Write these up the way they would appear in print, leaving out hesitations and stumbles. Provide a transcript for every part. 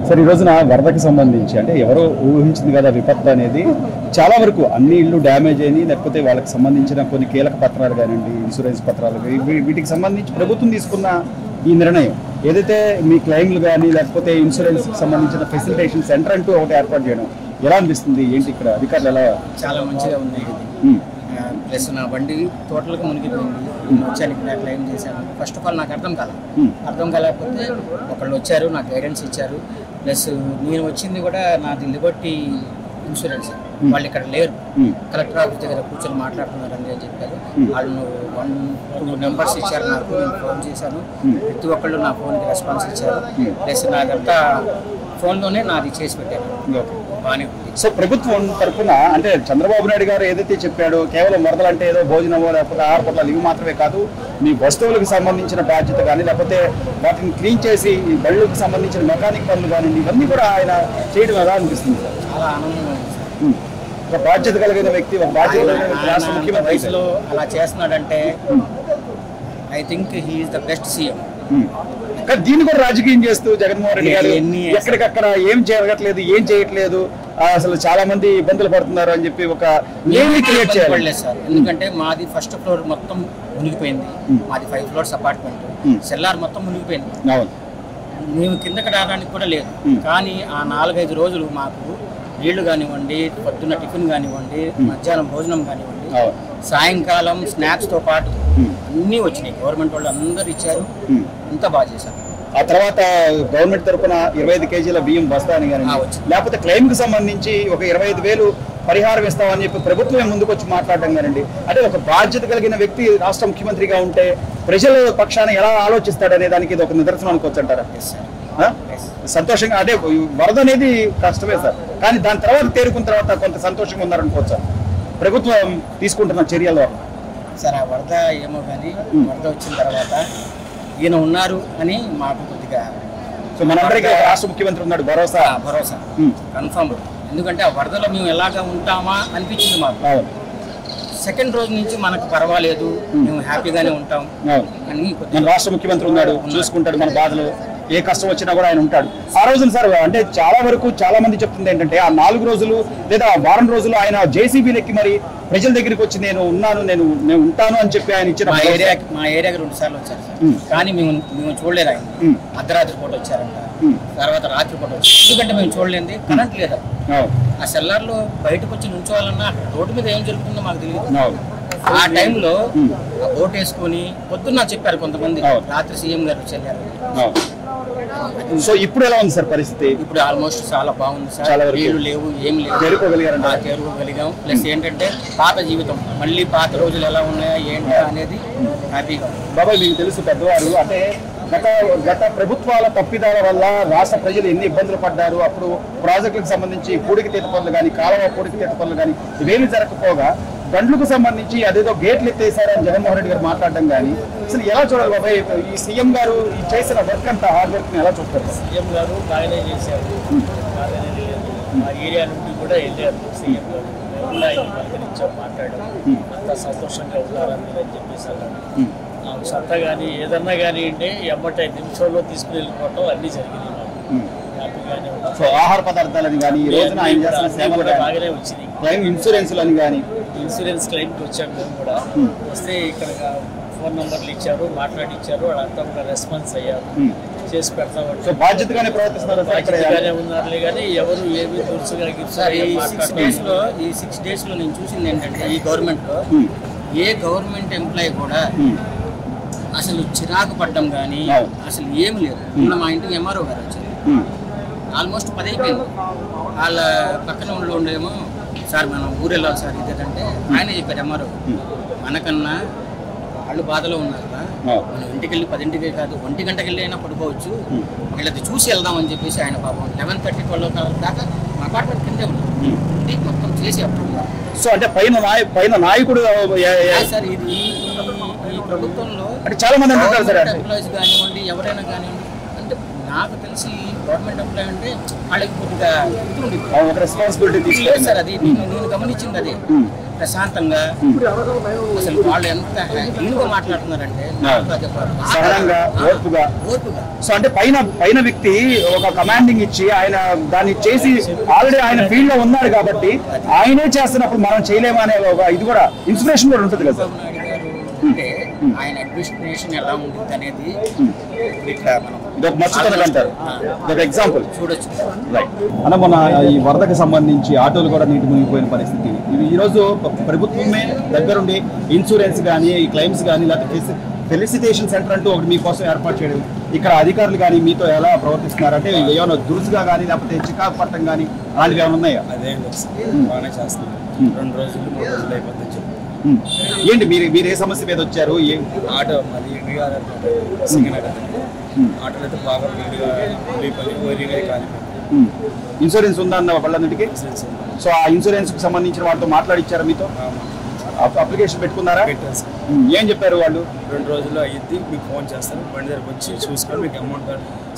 Sir ఈ రోజున వరదకి సంబంధించి అంటే ఎవరో ఊహించింది కదా విపత్తు అనేది చాలా వరకు అన్ని ఇళ్ళు డ్యామేజ్ అయినాయి, లేకపోతే వాళ్ళకి సంబంధించిన కొన్ని కీలక పత్రాలు కానివ్వండి, ఇన్సూరెన్స్ పత్రాలు వీటికి సంబంధించి ప్రభుత్వం తీసుకున్న ఈ నిర్ణయం ఏదైతే మీ క్లెయిమ్లు కానీ లేకపోతే ఇన్సూరెన్స్కి సంబంధించిన ఫెసిలిటేషన్ సెంటర్ అంటూ ఒకటి ఏర్పాటు చేయడం ఎలా అనిపిస్తుంది? ఏంటి ఇక్కడ అధికారులు ఎలా? చాలా మంచిగా ఉంది. ప్లస్ నా బండి టోటల్గా మునిగిపోయింది. వచ్చాను ఇక్కడ క్లెయిమ్ చేశాను. ఫస్ట్ ఆఫ్ ఆల్ నాకు అర్థం కాలేకపోతే ఒకళ్ళు వచ్చారు, నాకు గైడెన్స్ ఇచ్చారు. ప్లస్ నేను వచ్చింది కూడా నాది లిబర్టీ ఇన్సూరెన్స్, వాళ్ళు ఇక్కడ లేరు, కలెక్టర్ ఆఫీస్ దగ్గర కూర్చొని మాట్లాడుతున్నారు అని చెప్పారు. వాళ్ళు 1-2 నెంబర్స్ ఇచ్చారు నాకు, నేను ఫోన్ చేశాను. ప్రతి ఒక్కళ్ళు నా ఫోన్కి రెస్పాన్స్ ఇచ్చారు. ప్లస్ నాదంతా ఫోన్లోనే నాది చేసి పెట్టాను. బాగానే ఉంది. సో ప్రభుత్వం తరఫున అంటే చంద్రబాబు నాయుడు గారు ఏదైతే చెప్పాడో కేవలం వరదలు అంటే ఏదో భోజనమో లేకపోతే ఆహార పొట్లాలు ఇవి మాత్రమే కాదు, మీ వస్తువులకు సంబంధించిన బాధ్యత కానీ లేకపోతే వాటిని క్లీన్ చేసి ఈ బళ్ళకు సంబంధించిన మెకానిక్ పనులు కానీ ఇవన్నీ కూడా ఆయన చేయడం ఎలా అనిపిస్తుంది సార్? చాలా ఆనందంగా ఉంది సార్. ఒక బాధ్యత కలిగిన వ్యక్తి, ఒక బాధ్యత రాష్ట్ర ముఖ్యమంత్రి అలా చేస్తున్నాడంటే I think he is the best CM. కానీ దీన్ని కూడా రాజకీయం చేస్తూ జగన్మోహన్ రెడ్డి గారు ఎక్కడికక్కడ ఏం జరగట్లేదు, ఏం చేయట్లేదు, అసలు చాలా మంది ఇబ్బందులు పడుతున్నారు అని చెప్పి ఒక క్రియేట్ చేయాలి సార్. ఎందుకంటే మాది ఫస్ట్ ఫ్లోర్ మొత్తం మునిగిపోయింది, మాది 5 ఫ్లోర్స్ అపార్ట్మెంట్, సెల్లార్ మొత్తం మునిగిపోయింది. మేము కిందకి రావడానికి కూడా లేదు. కానీ ఆ 4-5 రోజులు మాకు నీళ్లు కానివ్వండి, పొద్దున్న టిఫిన్ కానివ్వండి, మధ్యాహ్నం భోజనం కానివ్వండి, సాయంకాలం స్నాక్స్తో పాటు అన్నీ వచ్చినాయి. గవర్నమెంట్ వాళ్ళు అందరూ ఇచ్చారు, అంతా బాగా చేశారు. ఆ తర్వాత గవర్నమెంట్ తరఫున 25 కేజీల బియ్యం బస్తా అని కానీ లేకపోతే క్లెయిమ్ కి సంబంధించి ఒక 25,000 పరిహారం ఇస్తామని చెప్పి ప్రభుత్వమే ముందుకు వచ్చి మాట్లాడడం కానండి. అంటే ఒక బాధ్యత కలిగిన వ్యక్తి రాష్ట్ర ముఖ్యమంత్రిగా ఉంటే ప్రజల పక్షాన ఎలా ఆలోచిస్తాడనే దానికి ఇది ఒక నిదర్శనం అనుకోవచ్చు అంటారా? సంతోషంగా అంటే వరద అనేది కష్టమే సార్, కానీ దాని తర్వాత తేరుకున్న తర్వాత కొంత సంతోషంగా ఉన్నారనుకోవచ్చు ప్రభుత్వం తీసుకుంటున్న చర్యల వల్ల. సార్ ఆ వరద ఏమో కానీ వరద వచ్చిన తర్వాత ఈయన ఉన్నారు అని మాకు కొద్దిగా, సో మనందరికీ రాష్ట్ర ముఖ్యమంత్రి ఉన్నాడు భరోసా కన్ఫర్మ్. ఎందుకంటే ఆ వరదలో మేము ఎలాగా ఉంటామా అనిపించింది మాకు. సెకండ్ రోజు నుంచి మనకు పర్వాలేదు, మేము హ్యాపీగానే ఉంటాం అని మన రాష్ట్ర ముఖ్యమంత్రి ఉన్నాడు, చూసుకుంటాడు మన బాధలు, ఏ కష్టం వచ్చినా కూడా ఆయన ఉంటాడు. ఆ రోజున సార్ అంటే చాలా వరకు చాలా మంది చెప్తుంది ఏంటంటే ఆ 4 రోజులు లేదా వారం రోజులు ఆయన జేసీబీలెక్కి మరి ప్రజల దగ్గరికి వచ్చి నేను ఉన్నాను, నేను ఉంటాను అని చెప్పి ఆయన ఇచ్చిన మా ఏరియాకి 2 సార్లు వచ్చారు సార్. కానీ మేము చూడలేదు ఆయన. అర్ధరాత్రి పూట వచ్చారంట, తర్వాత రాత్రి పూట వచ్చారు. ఎందుకంటే మేము చూడలేదు, కరెంట్ లేదా. ఆ సెల్లార్లో బయటకు వచ్చి నుంచోవాలన్నా రోడ్డు మీద ఏం జరుగుతుందో మాకు తెలియదు. ఆ టైంలో ఆ బోట్ వేసుకొని పొద్దున్న చెప్పారు కొంతమంది, రాత్రి సీఎం గారు వచ్చారు. సో ఇప్పుడు ఎలా ఉంది సార్ పరిస్థితి? ఇప్పుడు ఆల్మోస్ట్ చాలా బాగుంది సార్. నీళ్లు లేవు, ఏం లేవు, చేరుకోగలిగాం. ప్లస్ ఏంటంటే పాత జీవితం, మళ్ళీ పాత రోజులు ఎలా ఉన్నాయా ఏంటా అనేది హ్యాపీగా. బాబాయ్ మీకు తెలుసు పెద్దవారు అంటే గత ప్రభుత్వాల తప్పిదాల వల్ల రాష్ట్ర ప్రజలు ఎన్ని ఇబ్బందులు పడ్డారు. అప్పుడు ప్రాజెక్టులకు సంబంధించి పూడికి తీత పనులు కానీ, కాలువ పూడికి తీత పనులు కానీ ఇవేమి జరగకపోగా బండ్లకు సంబంధించి అదేదో గేట్లు ఎత్తేసారని జగన్మోహన్ రెడ్డి గారు మాట్లాడడం కానీ అసలు ఎలా చూడాలి బాబాయ్? ఈ సీఎం గారు చేసిన వర్క్ అంతా హార్డ్ వర్క్ ఎలా చూస్తారు? సీఎం గారు బాగానే చేశారు, బాగానే లేదు. మా ఏరియా నుండి కూడా వెళ్ళారు సీఎం గారు, మేము కూడా ఆయన పలకరించాం, మాట్లాడాం, అంతా సంతోషంగా ఉన్నారని చెప్పేసి అన్నాడు. నాకు సత్తా కానీ ఏదన్నా కానివ్వండి ఎమ్మటే నిమిషంలో తీసుకుని వెళ్ళిపోవటం అన్నీ జరిగినాయి. హ్యాపీగానే ఉంది. సో ఆహార పదార్థాలని కానీ ఈ రోజున ఆయన చేసిన సేవలు బాగానే వచ్చినాయి. క్లెయిమ్ ఇన్సూరెన్స్లని కానీ ఇన్సూరెన్స్ క్లెయిమ్కి వచ్చాము మేము కూడా. వస్తే ఇక్కడ ఫోన్ నెంబర్లు ఇచ్చారు, మాట్లాడిచ్చారు, వాళ్ళంతా కూడా రెస్పాన్స్ అయ్యారు, చేసి పెడతామంటే. సో బాధ్యతగానే ప్రవర్తిస్తున్నారు, బాధ్యతగానే ఉన్నారులే కానీ ఎవరు ఏమి దురుసుగా ఈ 6 డేస్లో నేను చూసింది ఏంటంటే ఈ గవర్నమెంట్లో ఏ గవర్నమెంట్ ఎంప్లాయీ కూడా అసలు చిరాకు పడ్డం కానీ అసలు ఏమి లేదు. నిన్న మా ఇంటికి ఎంఆర్ఓ గారు వచ్చారు, ఆల్మోస్ట్ 10 అయిపోయింది. వాళ్ళ పక్కన ఉండేమో సార్ మనం ఊరు వెళ్ళాలి సార్ ఇదేంటంటే ఆయన చెప్పారు ఎంఆర్ఓ, మనకన్నా వాళ్ళు బాధలో ఉన్నారు, మనం ఇంటికి వెళ్ళి 10ంటికే కాదు 1 గంటకి వెళ్ళి అయినా పడుకోవచ్చు, వీళ్ళది చూసి వెళ్దామని చెప్పేసి ఆయన పాపం 11:30-12 దాకా మా అపార్ట్మెంట్ కిందే ఉన్నారు, మొత్తం చేసి అప్పుడు. సో అంటే పైన నాయకుడు సార్ ఇది ఈ ప్రభుత్వంలో అంటే చాలా మంది అంటారు సార్ ఎంప్లాయీస్ కానివ్వండి ఎవరైనా కానివ్వండి, అంటే నాకు తెలిసి గవర్నమెంట్ ఎంప్లాయీ అంటే వాళ్ళకి కొద్దిగా రెస్పాన్సిబిలిటీ తీసుకోలేదు సార్. అది నేను గమనించింది అదే. ప్రశాంతంగా అసలు వాళ్ళు ఎంత హ్యాపీగా మాట్లాడుతున్నారంటే ఓర్పుగా. సో అంటే పైన వ్యక్తి ఒక కమాండింగ్ ఇచ్చి ఆయన దాన్ని చేసి ఆల్రెడీ ఆయన ఫీల్డ్ లో ఉన్నారు కాబట్టి ఆయనే చేస్తున్నప్పుడు మనం చేయలేమా అనే ఒక ఇది కూడా ఇన్స్పిరేషన్ కూడా ఉంటుంది కదా. అంటే ఆయన అడ్మినిస్ట్రేషన్ ఎలా ఉంటుంది అనేది ఇదొక మర్చిపోతారు అంటారు, ఇదొక ఎగ్జాంపుల్ చూడొచ్చు. రైట్ అన్న, మొన్న ఈ వరదకు సంబంధించి ఆటోలు కూడా నీటి మునిగిపోయిన పరిస్థితి. ఇది ఈరోజు ప్రభుత్వమే దగ్గరుండి ఇన్సూరెన్స్ కానీ ఈ క్లెయిమ్స్ కానీ లేకపోతే ఫెలిసిటేషన్ సెంటర్ అంటూ ఒకటి మీకోసం ఏర్పాటు చేయడం, ఇక్కడ అధికారులు కానీ మీతో ఎలా ప్రవర్తిస్తున్నారు అంటే ఏమైనా దురుసుగా కానీ లేకపోతే చికాకు పట్టడం కానీ అలాంటివి ఏమైనా ఉన్నాయా? అదేం బాగానే చేస్తున్నాం. 2 రోజులు 3 రోజులు అయిపోతుంది చెప్పి. ఏంటి మీరు ఏ సమస్య మీద వచ్చారు? ఆటో మాది ఆటోలు అయితే బాగా వైరింగ్ కాలిపోయింది. ఇన్సూరెన్స్ ఉందా అన్న వాళ్ళన్నిటికీ? సో ఆ ఇన్సూరెన్స్ కి సంబంధించిన వాళ్ళతో మాట్లాడిచ్చారా? మీతో అప్లికేషన్ పెట్టుకున్నారా? ఏం చెప్పారు వాళ్ళు? 2 రోజుల్లో అయ్యింది, మీకు ఫోన్ చేస్తాను, బండి దగ్గరకు వచ్చి చూసుకొని మీకు అమౌంట్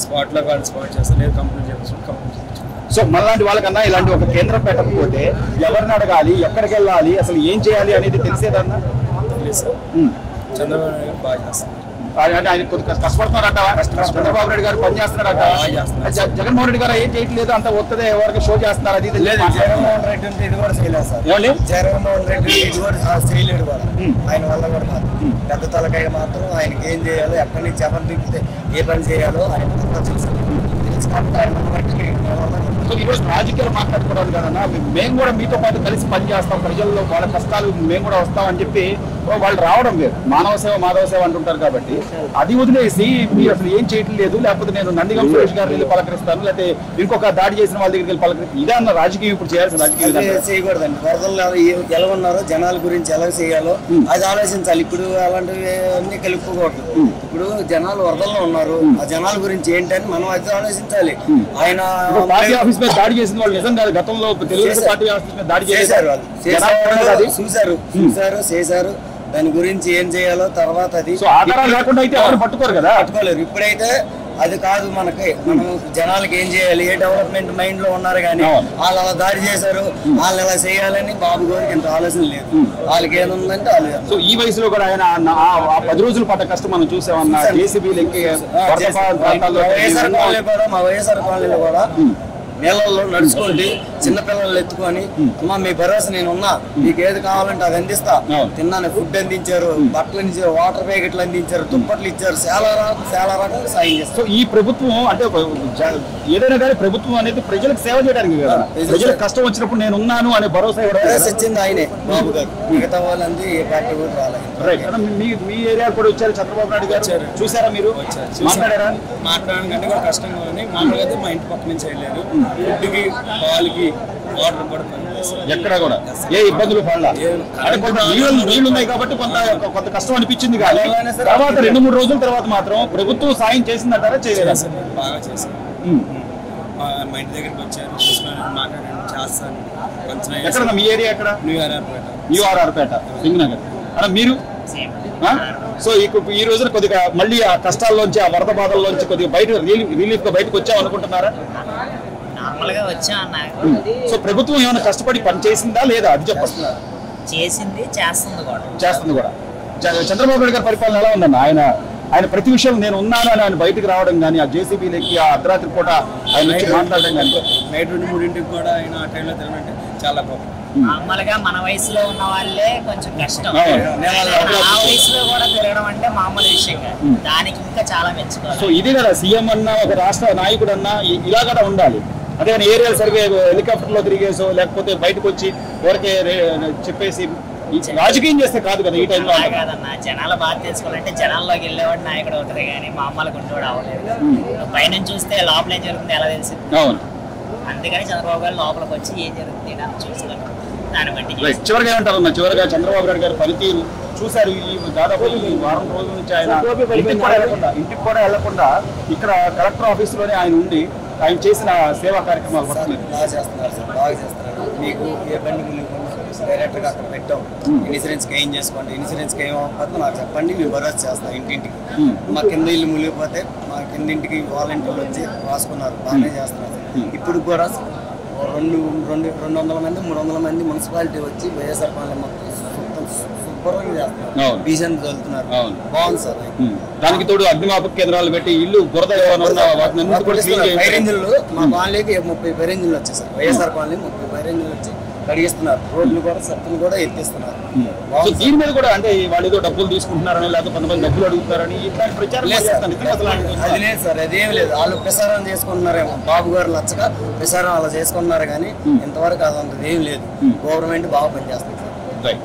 స్పాట్లో కార్డు స్పాట్ చేస్తాను, లేదు కంప్లీట్ చేస్తాను, కంప్లీట్ చేస్తాను. సో మనలాంటి వాళ్ళకన్నా ఇలాంటి ఒక కేంద్రం పెట్టకపోతే ఎవరిని అడగాలి, ఎక్కడికి వెళ్ళాలి, అసలు ఏం చేయాలి అనేది తెలిసేదన్నా? చంద్రబాబు నాయుడు గారు బాగా చేస్తారు. ఆయన కొద్దిగా కష్టపడుతున్నారట, చంద్రబాబు నాయుడు గారు పని చేస్తున్నారట, జగన్మోహన్ రెడ్డి గారు ఏం చేయట్లేదు, అంత ఒత్తదే ఎవరికి షో చేస్తున్నారు. అది జగన్మోహన్ రెడ్డి అంటే ఇది కూడా చేయలేదు సార్. జగన్మోహన్ రెడ్డి ఇది కూడా చేయలేడు కూడా. ఆయన వల్ల కూడా మాత్రం పెద్ద తలకాయ మాత్రం ఆయనకి ఏం చేయాలో, ఎక్కడి నుంచి ఎవరిని తిప్పితే ఏ పని చేయాలో ఆయన ఈరోజు రాజకీయాలు మాట్లాడుకోవడం కదన్నా, మేము కూడా మీతో పాటు కలిసి పనిచేస్తాం, ప్రజల్లో వాళ్ళ కష్టాలు మేము కూడా వస్తామని చెప్పి వాళ్ళు రావడం లేదు. మానవ సేవ అంటుంటారు కాబట్టి అది వదిలేసి మీరు అసలు ఏం చేయటం లేదు, లేకపోతే నేను నందిగం సురేష్ గారిని వెళ్ళి పలకరిస్తాను, లేకపోతే ఇంకొక దాడి చేసిన వాళ్ళ దగ్గరికి వెళ్ళి పలకరిస్తాను, ఇదే అన్న రాజకీయం ఇప్పుడు చేయాల్సిన రాజకీయం చేయకూడదండి. వరదలు ఎలా ఉన్నారో జనాల గురించి ఎలా చేయాలో అది ఆలోచించాలి. ఇప్పుడు అలాంటివి అన్ని కలుపుకోకూడదు. ఇప్పుడు జనాలు వరదల్లో ఉన్నారు, ఆ జనాల గురించి ఏంటని మనం అయితే ఆలోచించాలి. ఆయన పార్టీ ఆఫీస్ మీద దాడి చేసిన వాళ్ళు నిజం కాదు, గతంలో తెలుగుదేశం పార్టీ ఆఫీస్ మీద దాడి చేశారు, చేశారు. దాని గురించి ఏం చేయాలో తర్వాత అది ఆధారాలు లేకుండా అయితే ఎవరు పట్టుకోరు కదా, పట్టుకోలేరు. ఇప్పుడైతే అది కాదు మనకి, మనం జనాలకి ఏం చేయాలి, ఏ డెవలప్మెంట్ మైండ్ లో ఉన్నారు కానీ వాళ్ళు అలా దాడి చేశారు, వాళ్ళు ఎలా చేయాలని బాబు గారికి ఇంత ఆలోచన లేదు. వాళ్ళకి ఏముందంటే వాళ్ళు. సో ఈ వయసులో కూడా ఆయన 10 రోజులు పడ్డ కష్టం మనం చూసామన్నా. జేసీబీలు ఎక్కి మా వైఎస్ఆర్ కాలనీలో కూడా నీళ్ళల్లో నడుచుకోండి, చిన్నపిల్లలు ఎత్తుకొని అమ్మా మీ భరోసా నేను ఉన్నా, మీకు ఏది కావాలంటే అది అందిస్తా. తిన్నాను, ఫుడ్ అందించారు, బట్టలు అందించారు, వాటర్ ప్యాకెట్లు అందించారు, దుప్పట్లు ఇచ్చారు, చాలా రకాల సాయం చేస్తారు. ఈ ప్రభుత్వం అంటే ఏదైనా కానీ ప్రభుత్వం అనేది ప్రజలకు సేవ చేయడానికి కదా, ప్రజలకు కష్టం వచ్చినప్పుడు నేను ఉన్నాను అనే భరోసా ఇచ్చింది ఆయనే బాబు గారు. మిగతా వాళ్ళంది ఏ పార్టీ కూడా రాలేదు. మీ ఏరియా కూడా వచ్చారు చంద్రబాబు నాయుడు గారు, చూసారా మీరు? మాట్లాడారా? మాట్లాడడానికి కూడా కష్టంగా ఉంది. మామూలుగా అయితే మా ఇంటి పక్క నుంచి వెళ్ళారు, ఫుడ్కి పాలకి వాటర్ కూడా ఎక్కడ కూడా ఏ ఇబ్బందులు పడలా. నీళ్లు ఉన్నాయి కాబట్టి కొంత కష్టం అనిపించింది కానీ తర్వాత 2-3 రోజుల తర్వాత మాత్రం ప్రభుత్వం సాయం చేసిందంటారా చేయలేదా? బాగా చేశారు. మా ఇంటి దగ్గరికి వచ్చారు, మాట్లాడాను, చేస్తాను. ఎక్కడ మీ ఏరియా? ఎక్కడ? న్యూ ఆర్ఆర్పేట సింగనగర్. అలా మీరు సో ఈ రోజున కొద్దిగా మళ్ళీ ఆ కష్టాల్లోంచి, ఆ వరద బాధల్లోంచి కొద్దిగా బయట రిలీఫ్ గా బయటకు వచ్చాం అనుకుంటున్నారా? నార్మల్గా వచ్చా అన్న. సో ప్రభుత్వం ఏమైనా కష్టపడి పని చేసిందా లేదా అది చెప్పొస్తున్నారు? చేసింది, చేస్తుంది కూడా. చంద్రబాబు నాయుడు గారి పరిపాలన ఎలా ఉందన్న? ఆయన ప్రతి విషయం నేను ఉన్నాను అని ఆయన బయటకు రావడం కానీ, ఆ జేసీబీలకి ఆ అర్ధరాత్రి పూట ఆయన వచ్చి మాట్లాడడం కానీ, నైట్ 2-3 కూడా ఆయన ఆ టైంలో తిరగనంటే చాలా గొప్ప. నార్మల్ గా మన వయసులో ఉన్న వాళ్ళే కొంచెం కష్టం, ఆ వయసులో కూడా తిరగడం అంటే మామూలు విషయం కాదు. దానికి ఇంకా చాలా మెచ్చుకోవాలి. సో ఇది కదా సీఎం అన్నా, ఒక రాష్ట్ర నాయకుడు అన్నా ఇలా కూడా ఉండాలి. అదే ఏరియల్ సర్వే హెలికాప్టర్ లో తిరిగేసో లేకపోతే బయటకు వచ్చి ఊరికే చెప్పేసి రాజకీయం చేస్తే కాదు కదా ఈ టైంలో. కాదన్నా, జనాలు బాగా తెలుసుకోవాలంటే జనాల్లోకి వెళ్ళేవాడు నాయకుడు అవుతుంది కానీ మామూలుగా ఉండేవాడు అవ్వలేదు. పైన చూస్తే లోపల ఏం జరుగుతుంది ఎలా తెలిసి. అందుకని చంద్రబాబు గారు లోపలికి వచ్చి ఏం జరుగుతుంది అని చూసుకోవాలి. దాన్ని బట్టి చివరిగా ఏమంటారు? చివరిగా చంద్రబాబు నాయుడు గారి పనితీరు చూశారు. ఈ దాదాపు ఈ వారం రోజుల నుంచి ఆయన ఇంటికి కూడా వెళ్లకుండా ఇక్కడ కలెక్టర్ ఆఫీస్ లోనే ఆయన ఉండి ఆయన చేసిన సేవా కార్యక్రమాలు బాగా చేస్తున్నారు సార్, బాగా చేస్తున్నారు. మీకు ఏ బండి డైరెక్ట్గా అక్కడ పెట్టాం, ఇన్సూరెన్స్ క్లెయిమ్ చేసుకోండి, ఇన్సూరెన్స్ క్లెయిమ్ అవ్వకపోతే నాకు చెప్పండి, మేము భరోసా చేస్తాం. ఇంటింటికి మా కింద ఇల్లు మునిగిపోతే మా కిందింటికి వాలంటీర్లు వచ్చి రాసుకున్నారు, బాగానే చేస్తున్నారు. ఇప్పుడు కూడా 200 మంది 300 మంది మున్సిపాలిటీ వచ్చి వైఎస్ఆర్ కాలనీ మొత్తం శుభ్రంగా చేస్తున్నారు, బీజన్ చదువుతున్నారు. బాగుంది సార్. దానికి తోడు అగ్నిమాపక కేంద్రాలు పెట్టి ఇల్లు బురద ఫైర్ ఇంజిన్లు మా కాలనీకి 30 ఫైర్ ఇంజిన్లు వచ్చాయి సార్. వైఎస్ఆర్ కాలనీ 30 ఫైర్ ఇంజిన్లు వచ్చి కడిగిస్తున్నారు, రోడ్లు కూడా సత్తులు కూడా ఎత్తిస్తున్నారు. దీని మీద కూడా అంటే వాళ్ళు ఏదో డబ్బులు తీసుకుంటున్నారని లేకపోతే కొంతమంది డబ్బులు అడుగుతారని ఇట్లాంటి ప్రచారం అది లేదు సార్. అదేం లేదు, వాళ్ళు ప్రసారం చేసుకుంటున్నారేమో, బాబు గారు లచ్చగా ప్రసారం అలా చేసుకుంటున్నారు కానీ ఇంతవరకు అదంతా ఏం లేదు. గవర్నమెంట్ బాగా పనిచేస్తుంది సార్.